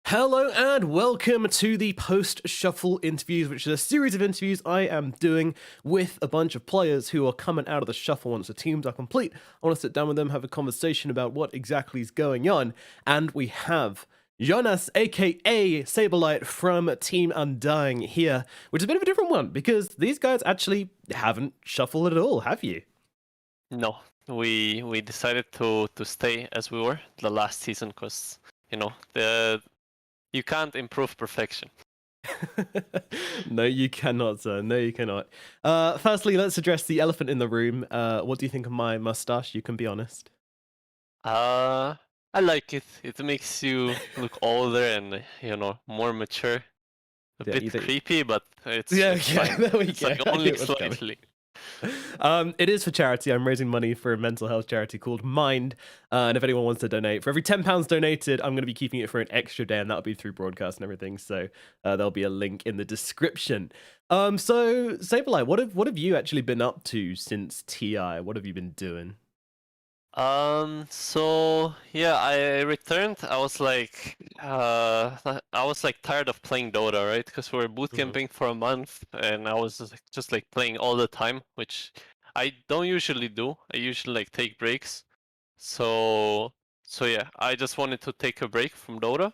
Hello and welcome to the post-shuffle interviews, which is a series of interviews I am doing with a bunch of players who are coming out of the shuffle once the teams are complete. I want to sit down with them, have a conversation about what exactly is going on, and we have Jonas, aka Saberlight from Team Undying here, which is a bit of a different one because these guys actually haven't shuffled at all, have you? No, we decided to stay as we were the last season because you can't improve perfection. No, you cannot, sir. No, you cannot. Firstly, let's address the elephant in the room. What do you think of my mustache? You can be honest. I like it. It makes you look older and more mature. A Yeah, bit creepy, but it's fine. there we It's go. like I only knew it was coming. slightly. It is for charity. I'm raising money for a mental health charity called Mind. And if anyone wants to donate, for every £10 donated, I'm going to be keeping it for an extra day, and that'll be through broadcast and everything. So there'll be a link in the description. So Saberlight, what have you actually been up to since TI? What have you been doing? So yeah, I returned. I was like tired of playing Dota, right? Because we were bootcamping for a month, and I was just like playing all the time, which I don't usually do. I usually like take breaks. So yeah, I just wanted to take a break from Dota.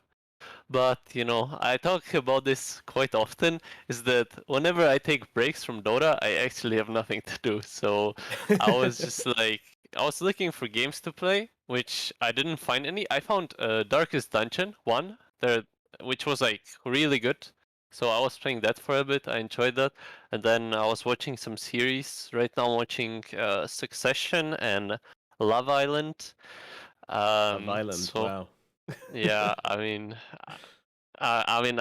But I talk about this quite often. Is that whenever I take breaks from Dota, I actually have nothing to do. So I was just like, I was looking for games to play, which I didn't find any. I found Darkest Dungeon 1 there, which was like really good. So I was playing that for a bit. I enjoyed that, and then I was watching some series. Right now, I'm watching Succession and Love Island. Love Island. So Wow. yeah, I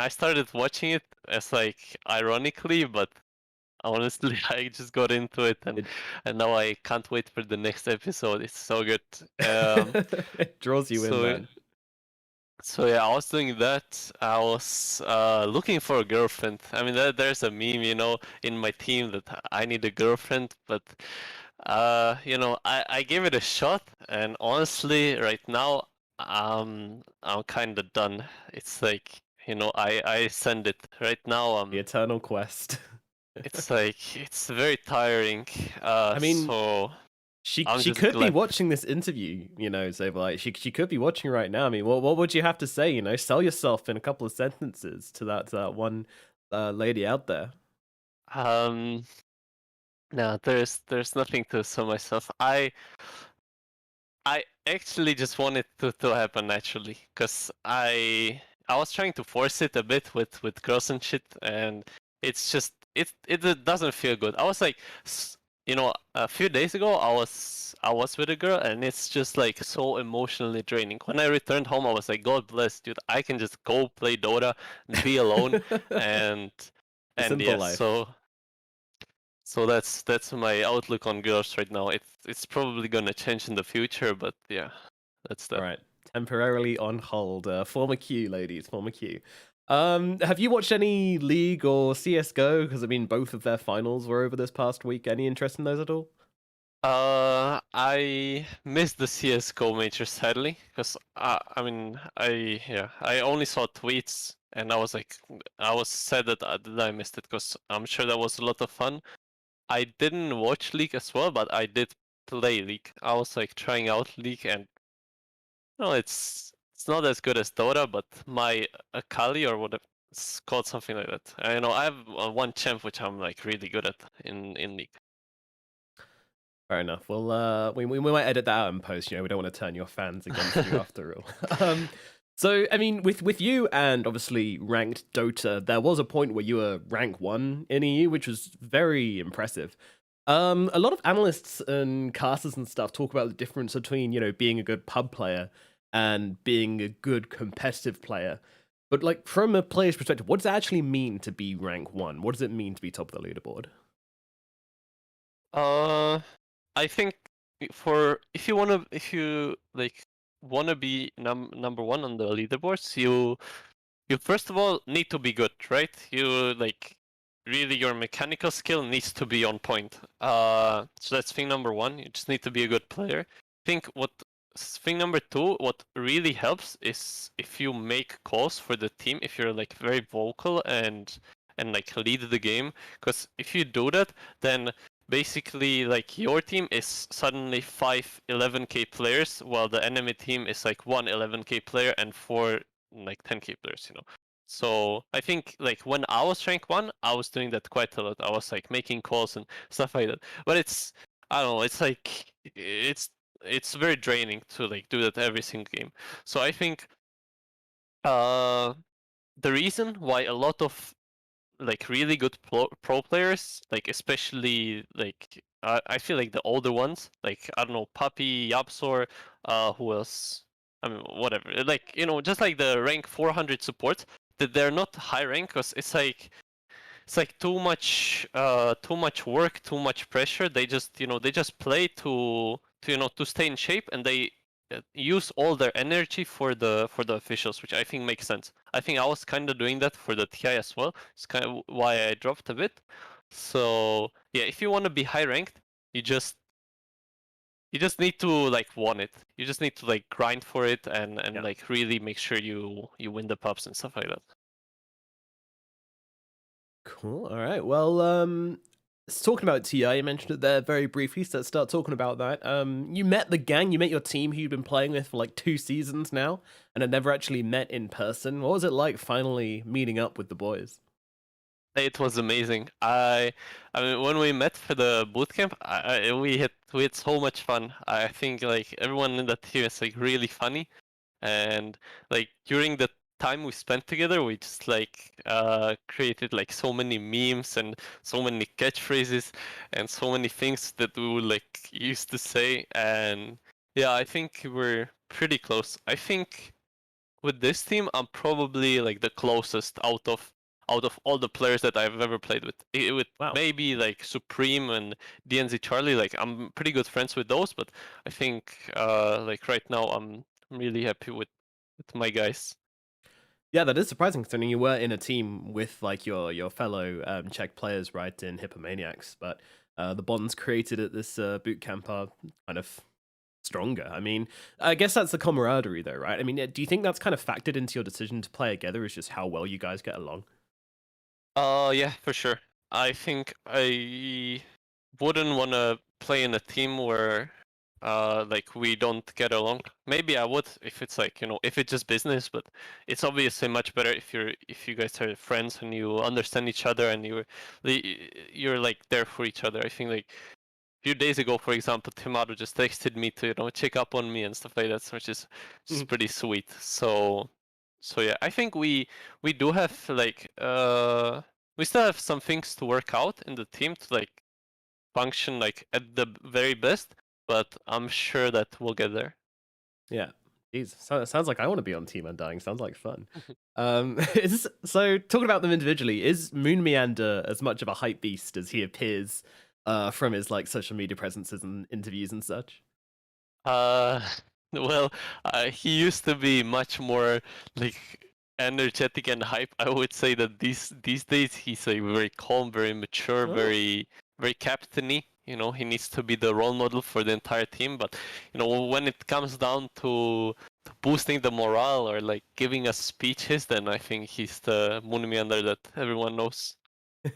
started watching it as like ironically, but honestly, I just got into it, and now I can't wait for the next episode. It's so good. It draws you in, So man. so yeah, I was doing that. I was looking for a girlfriend. I mean, there's a meme, in my team that I need a girlfriend, but I gave it a shot, and honestly, right now, I'm kind of done. It's like, I send it right now. The eternal quest. It's like it's very tiring. I mean, So she I'm she just could be glad. watching this interview, Saberlight. She could be watching right now. I mean, what would you have to say? Sell yourself in a couple of sentences to that one lady out there. Um, no, there's nothing to sell myself. I actually just want it to happen naturally, cause I was trying to force it a bit with girls and shit, and it's just it doesn't feel good. I was like, a few days ago I was with a girl, and it's just like so emotionally draining. When I returned home, I was like, God bless, dude, I can just go play Dota and be alone, and The and simple yeah, life. so that's my outlook on girls right now. It's probably gonna change in the future, but yeah, that's All that. right, temporarily on hold. Former queue, ladies, former queue. Have you watched any League or CS:GO? Because I mean, both of their finals were over this past week. Any interest in those at all? I missed the CS:GO major sadly, because I only saw tweets, and I was sad that I missed it, because I'm sure that was a lot of fun. I didn't watch League as well, but I did play League. I was like trying out League, and no, it's not as good as Dota, but my Akali or whatever, it's called something like that. I have one champ which I'm like really good at in League. Fair enough. Well, we might edit that out in post. We don't want to turn your fans against you after all. So I mean, with you and obviously ranked Dota, there was a point where you were rank 1 in EU, which was very impressive. A lot of analysts and casters and stuff talk about the difference between being a good pub player and being a good competitive player. But like from a player's perspective, what does it actually mean to be rank 1? What does it mean to be top of the leaderboard? I think if you like wanna be number one on the leaderboards, you first of all need to be good, right? You like really your mechanical skill needs to be on point. So that's thing number one. You just need to be a good player. I think what thing number two, what really helps is if you make calls for the team, if you're like very vocal and like lead the game, because if you do that, then basically like your team is suddenly 5 11k players, while the enemy team is like 1 11k player and 4 like 10k players, you know. So I think like when I was rank 1, I was doing that quite a lot. I was like making calls and stuff like that. But it's, I don't know, it's like it's very draining to like do that every single game. So I think uh the reason why a lot of like really good pro players, like especially like I feel like the older ones, like I don't know, Puppy, Yapsor, who else? I mean, whatever. Like you know, just like the rank 400 support, that they're not high rank because it's like too much work, too much pressure. They just they just play to to stay in shape, and they use all their energy for the officials, which I think makes sense. I think I was kind of doing that for the TI as well. It's kind of why I dropped a bit. So yeah, if you want to be high ranked, you just need to like want it. You just need to like grind for it and Yeah. like really make sure you win the pubs and stuff like that. Cool. All right. Well, talking about TI, you mentioned it there very briefly. So let's start talking about that. You met the gang, you met your team who you've been playing with for like 2 seasons now, and had never actually met in person. What was it like finally meeting up with the boys? It was amazing. I mean, when we met for the bootcamp, we had so much fun. I think like everyone in the team is like really funny, and like during the time we spent together, we just like created like so many memes and so many catchphrases and so many things that we would like used to say. And yeah, I think we're pretty close. I think with this team, I'm probably like the closest out of all the players that I've ever played with. With Wow. maybe like Supreme and DNZ Charlie, like I'm pretty good friends with those, but I think like right now I'm really happy with my guys. Yeah, that is surprising considering you were in a team with like your fellow Czech players, right, in Hippomaniacs, but the bonds created at this boot camp are kind of stronger. I mean, I guess that's the camaraderie, though, right? I mean, do you think that's kind of factored into your decision to play together? Is just how well you guys get along? Yeah, for sure. I think I wouldn't want to play in a team where like we don't get along. Maybe I would if it's like, if it's just business, but it's obviously much better if you guys are friends and you understand each other and you're like there for each other. I think like a few days ago, for example, Timado just texted me to, check up on me and stuff like that, which is just pretty sweet. So yeah, I think we do have like we still have some things to work out in the team to like function like at the very best, but I'm sure that we'll get there. Yeah. Jeez, sounds like I want to be on Team Undying. Sounds like fun. So talking about them individually, is MoonMeander as much of a hype beast as he appears from his like social media presences and interviews and such? Uh, well, he used to be much more like energetic and hype. I would say that these days he's like very calm, very mature, Oh. very captainy. He needs to be the role model for the entire team. But when it comes down to boosting the morale or like giving us speeches, then I think he's the MoonMeander that everyone knows.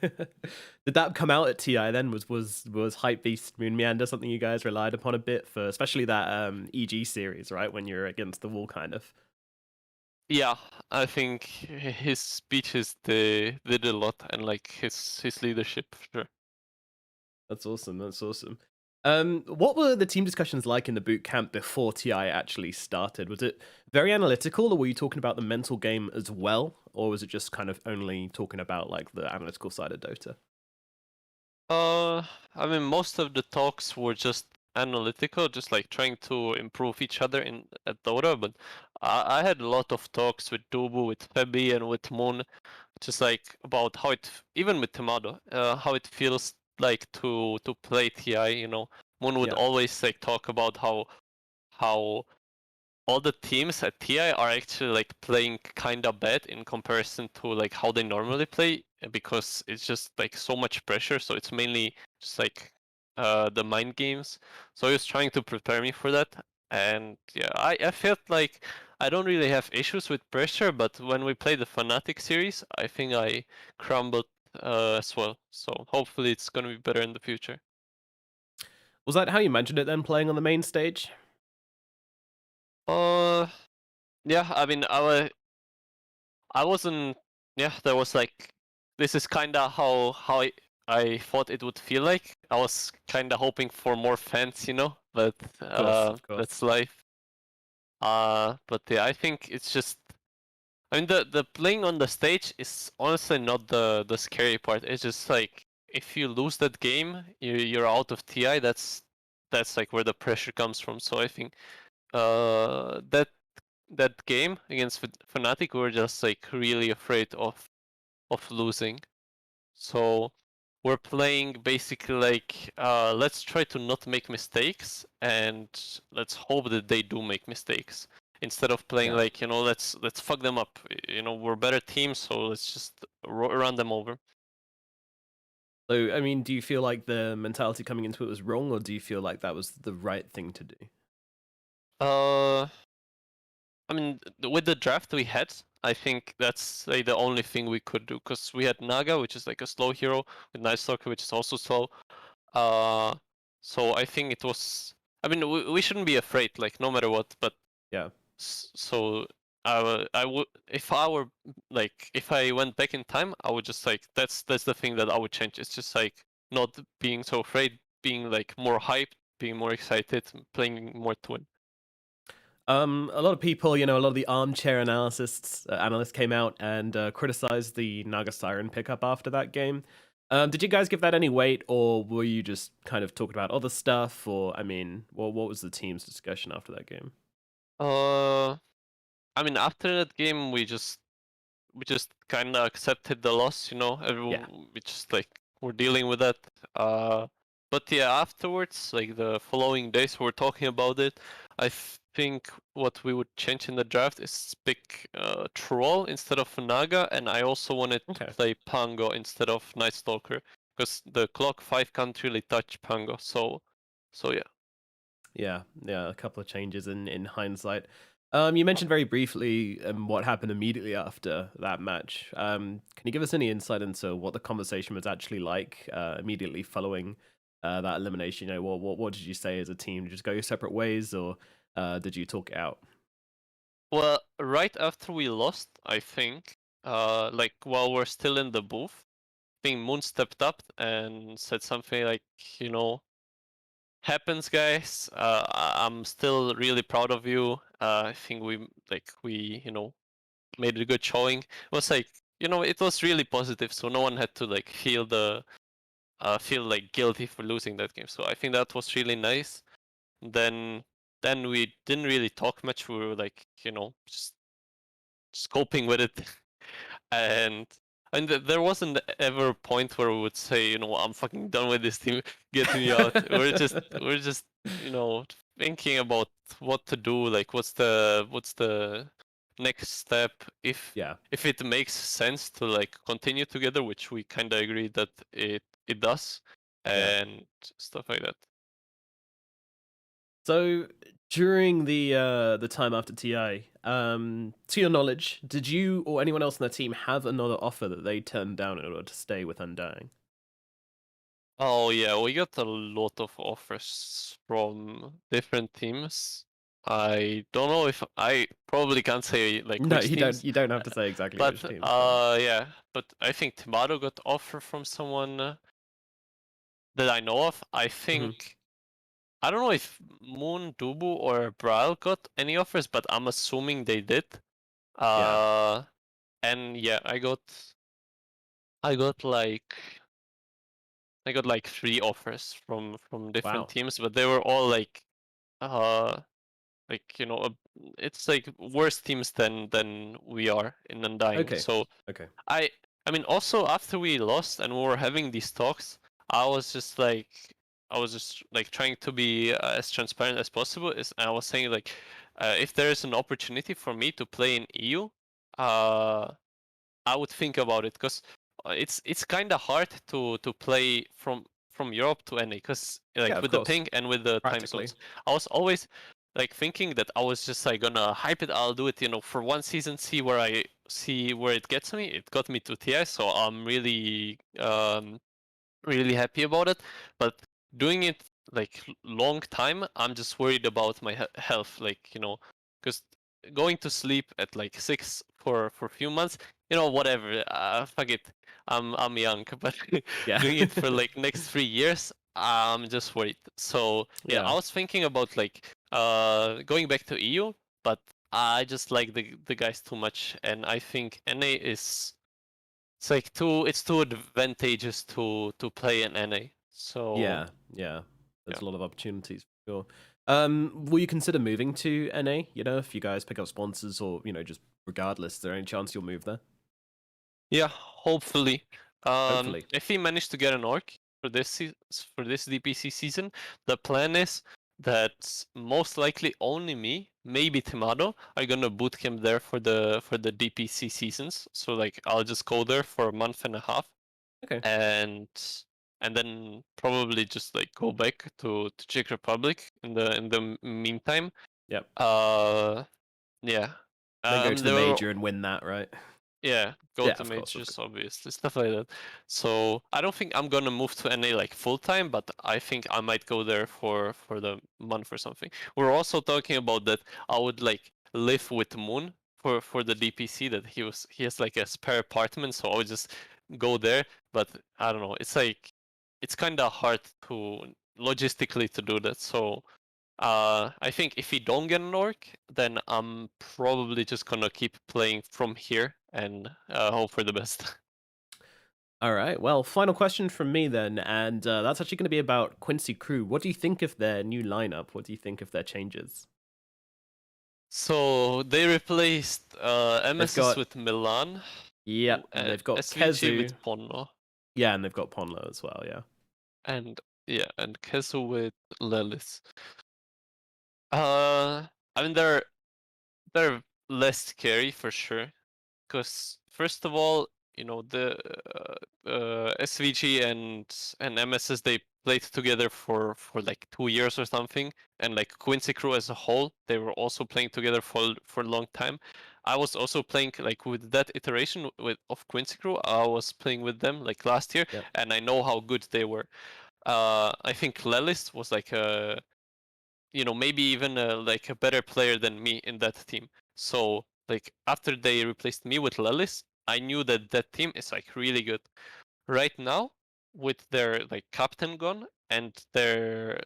Did that come out at TI then? Was Hype Beast Moon Meander something you guys relied upon a bit for, especially that EG series, right? When you're against the wall, kind of. Yeah, I think his speeches they did a lot, and like his leadership for sure. That's awesome. That's awesome. What were the team discussions like in the boot camp before TI actually started? Was it very analytical, or were you talking about the mental game as well, or was it just kind of only talking about like the analytical side of Dota? Uh, I mean, most of the talks were just analytical, just like trying to improve each other in at Dota. But I had a lot of talks with Dubu, with Febby, and with Moon, just like about how even with Timado, how it feels like to play TI. Moon would Yeah. always like talk about how all the teams at TI are actually like playing kind of bad in comparison to like how they normally play because it's just like so much pressure. So it's mainly just like the mind games. So he was trying to prepare me for that, And yeah, I felt like I don't really have issues with pressure, but when we played the Fnatic series, I think I crumbled as well. So hopefully it's gonna be better in the future. Was that how you imagined it then, playing on the main stage? Uh, yeah, I mean, I wasn't. Yeah, there was like, this is kind of how I thought it would feel like. I was kind of hoping for more fans, you know, but Of course. that's life. But yeah, I think it's just. I mean, the playing on the stage is honestly not the scary part. It's just like if you lose that game, you're out of TI. That's like where the pressure comes from. So I think that game against Fnatic, we were just like really afraid of losing. So we're playing basically like let's try to not make mistakes and let's hope that they do make mistakes instead of playing Yeah. like, you know, let's fuck them up. You know, we're better teams, so let's just run them over. So, I mean, do you feel like the mentality coming into it was wrong, or do you feel like that was the right thing to do? Uh, I mean, with the draft we had, I think that's like the only thing we could do because we had Naga, which is like a slow hero, with Night Stalker, which is also slow. Uh, so I think it was. I mean, we shouldn't be afraid, like no matter what. But Yeah. so I would, if I were like, if I went back in time, I would just like that's the thing that I would change. It's just like not being so afraid, being like more hyped, being more excited, playing more to win. A lot of people, a lot of the armchair analysts came out and criticized the Naga Siren pickup after that game. Did you guys give that any weight, or were you just kind of talking about other stuff? Or, I mean, what was the team's discussion after that game? Uh, I mean, after that game, we just kind of accepted the loss, you know. Yeah. Everyone, we just like we're dealing with that. Uh, but yeah, afterwards, like the following days, we're talking about it. I think what we would change in the draft is pick Troll instead of Naga, and I also wanted to Okay. play Pango instead of Night Stalker because the clock 5 can't really touch Pango. So yeah. Yeah, a couple of changes in hindsight. You mentioned very briefly what happened immediately after that match. Can you give us any insight into what the conversation was actually like immediately following that elimination? What did you say as a team? Did you just go your separate ways, or did you talk it out? Well, right after we lost, I think, like while we're still in the booth, I think Moon stepped up and said something like, you know, happens, guys. I'm still really proud of you. I think we made a good showing. It was like, you know, it was really positive, so no one had to like feel like guilty for losing that game. So I think that was really nice. Then then we didn't really talk much. We were like, you know, just coping with it. And there wasn't ever a point where we would say, you know, I'm fucking done with this team, get me out. We're just you know, thinking about what to do, like what's the next step, Yeah, if it makes sense to like continue together, which we kind of agree that it does, yeah. and stuff like that. So during the time after TI, to your knowledge, did you or anyone else in the team have another offer that they turned down in order to stay with Undying? Oh yeah, we got a lot of offers from different teams. I don't know if I probably can't say like No, which you don't. teams, You don't have to say exactly but which teams. Fine. yeah, but I think Timado got offer from someone that I know of. I Hmm. think I don't know if Moon, Dubu, or Bryle got any offers, but I'm assuming they did. Yeah. Uh, and yeah, I got like I got like 3 offers from different Wow. teams, but they were all uh like, you know, it's like worse teams than we are in Undying. Okay. So Okay. I I mean, also after we lost and we were having these talks, I was just like trying to be as transparent as possible. I was saying like, if there is an opportunity for me to play in EU, uh, I would think about it because it's kind of hard to play from Europe to NA because Yeah, like of with the course. ping and with the time Practically. zones. I was always like thinking that I was just like gonna hype it. I'll do it, for one season, see where it gets me. It got me to TI, so I'm really happy about it. But doing it like long time, I'm just worried about my health, because going to sleep at like 6 for a few months, whatever. Fuck it. I'm young, but Yeah. doing it for like next 3 years, I'm just worried. So yeah, Yeah. I was thinking about like going back to EU, but I just like the guys too much, and I think NA is it's too advantageous to play in NA. So Yeah. Yeah. yeah. There's a lot of opportunities for sure. Will you consider moving to NA? If you guys pick up sponsors or, just regardless, is there any chance you'll move there? Yeah, hopefully. Hopefully. If we manage to get an orc for this DPC season, the plan is that most likely only me, maybe Timado, are gonna bootcamp there for the DPC seasons. So like I'll just go there for a month and a half, Okay. and then probably just like go back to Czech Republic in the meantime. Yep. Uh, yeah. Then go to the There were major and win that, right? Yeah, go Yeah, to of course. majors, obviously, stuff like that. So I don't think I'm gonna move to NA like full time, but I think I might go there for the month or something. We're also talking about that I would like live with Moon for the DPC, that he has like a spare apartment, so I would just go there. But I don't know, it's kind of hard to logistically to do that. So I think if we don't get an orc, then I'm probably just gonna keep playing from here and hope for the best. All right. Well, final question from me then, and that's actually going to be about Quincy Crew. What do you think of their new lineup? What do you think of their changes? So they replaced They've MSS got with Milan, they've got SVG Kezu, with Ponno, yeah, and they've got Ponlo as well. Yeah. and Kezu with Lelis. Uh, I mean they're less scary for sure, because first of all, the SVG and MSS, they played together for like 2 years or something, and like Quincy Crew as a whole, they were also playing together for a long time. I was also playing like with that iteration of Quincy Crew. I was playing with them like last year, Yep. and I know how good they were. I think Lelis was like maybe even like a better player than me in that team. So like after they replaced me with Lelis, I knew that that team is like really good. Right now, with their like captain gone and their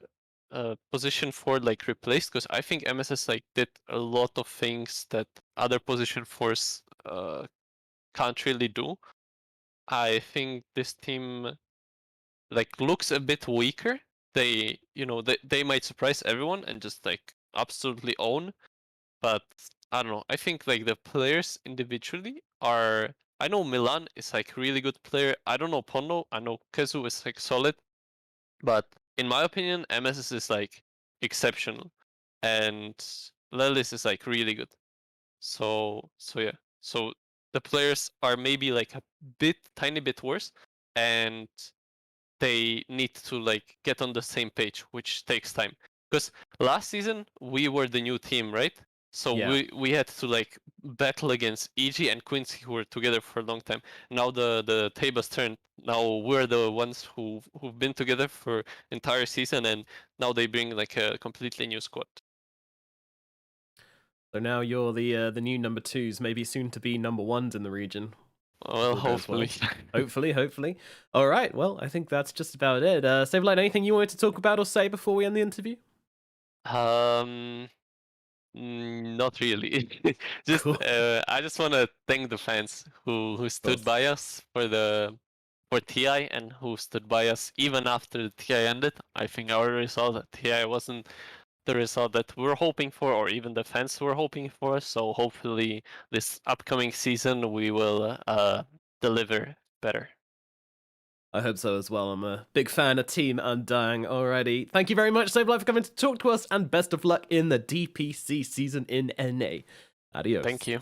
position forward like replaced, because I think MSS like did a lot of things that other position fours can't really do. I think this team like looks a bit weaker. They might surprise everyone and just like absolutely own, but I don't know. I think like the players individually are. I know Milan is like really good player. I don't know Pondo. I know Kezu is like solid, but in my opinion, MSS is like exceptional, and Lelis is like really good. So yeah. So the players are maybe like a tiny bit worse, and they need to like get on the same page, which takes time. Because last season we were the new team, right? So Yeah. we had to like battle against EG and Quincy, who were together for a long time. Now the tables turned. Now we're the ones who've been together for entire season, and now they bring like a completely new squad. So now you're the new number twos, maybe soon to be number ones in the region. Well, All goes well. hopefully. Hopefully, hopefully. All right. Well, I think that's just about it. Saberlight, anything you wanted to talk about or say before we end the interview? um. Not really. Just Cool. I just want to thank the fans who Of stood course. by us for TI, and who stood by us even after the TI ended. I think our result at TI wasn't the result that we were hoping for, or even the fans were hoping for. So hopefully this upcoming season we will deliver better. I hope so as well. I'm a big fan of Team Undying already. Thank you very much, Saberlight, for coming to talk to us, and best of luck in the DPC season in NA. Adios. Thank you.